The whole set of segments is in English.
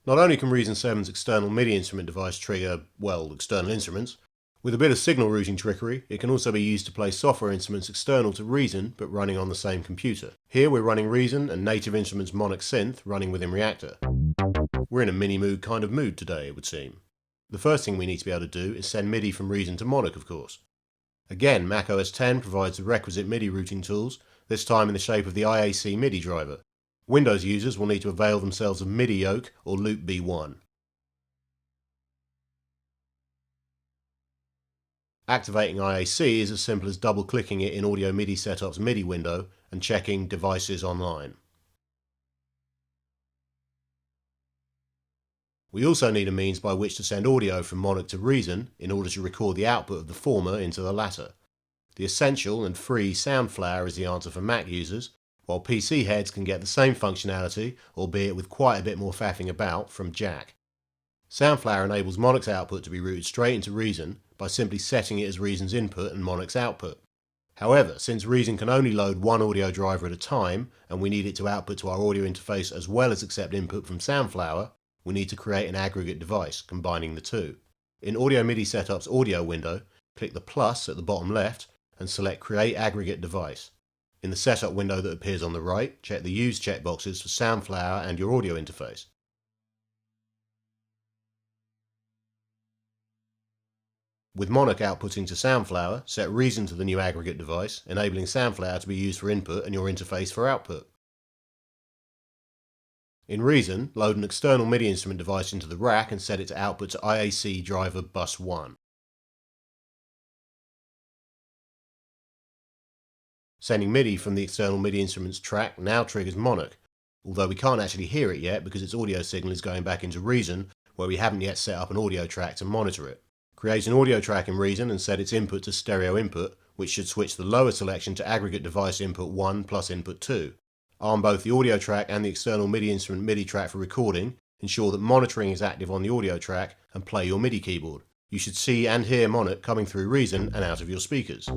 Not only can Reason 7's external MIDI instrument device trigger, well, external instruments, with a bit of signal routing trickery, it can also be used to play software instruments external to Reason but running on the same computer. Here we're running Reason and Native Instruments Monark synth running within Reactor. We're in a mini-moog kind of mood today, it would seem. The first thing we need to be able to do is send MIDI from Reason to Monark, of course. Again, Mac OS X provides the requisite MIDI routing tools, this time in the shape of the IAC MIDI driver. Windows users will need to avail themselves of MIDI yoke or loop B1. Activating IAC is as simple as double-clicking it in Audio MIDI Setup's MIDI window and checking Devices Online. We also need a means by which to send audio from Monark to Reason in order to record the output of the former into the latter. The essential and free Soundflower is the answer for Mac users, while PC heads can get the same functionality, albeit with quite a bit more faffing about, from Jack. Soundflower enables Monark's output to be routed straight into Reason by simply setting it as Reason's input and Monark's output. However, since Reason can only load one audio driver at a time, and we need it to output to our audio interface as well as accept input from Soundflower, we need to create an aggregate device, combining the two. In Audio MIDI Setup's audio window, click the plus at the bottom left and select Create Aggregate Device. In the setup window that appears on the right, check the Use checkboxes for Soundflower and your audio interface. With Monark outputting to Soundflower, set Reason to the new aggregate device, enabling Soundflower to be used for input and your interface for output. In Reason, load an external MIDI instrument device into the rack and set it to output to IAC driver bus 1. Sending MIDI from the external MIDI instruments track now triggers Monark, although we can't actually hear it yet because its audio signal is going back into Reason, where we haven't yet set up an audio track to monitor it. Create an audio track in Reason and set its input to stereo input, which should switch the lower selection to aggregate device input 1 plus input 2. Arm both the audio track and the external MIDI instrument MIDI track for recording, ensure that monitoring is active on the audio track, and play your MIDI keyboard. You should see and hear Monark coming through Reason and out of your speakers.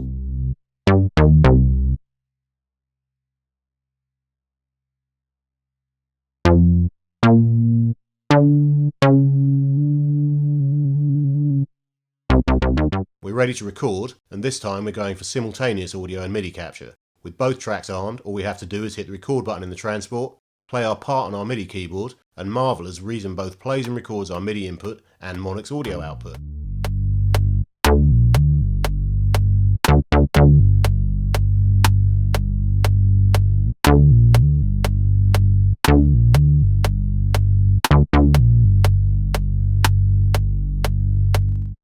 We're ready to record, and this time we're going for simultaneous audio and MIDI capture. With both tracks armed, all we have to do is hit the record button in the transport, play our part on our MIDI keyboard, and marvel as Reason both plays and records our MIDI input and Monark's audio output.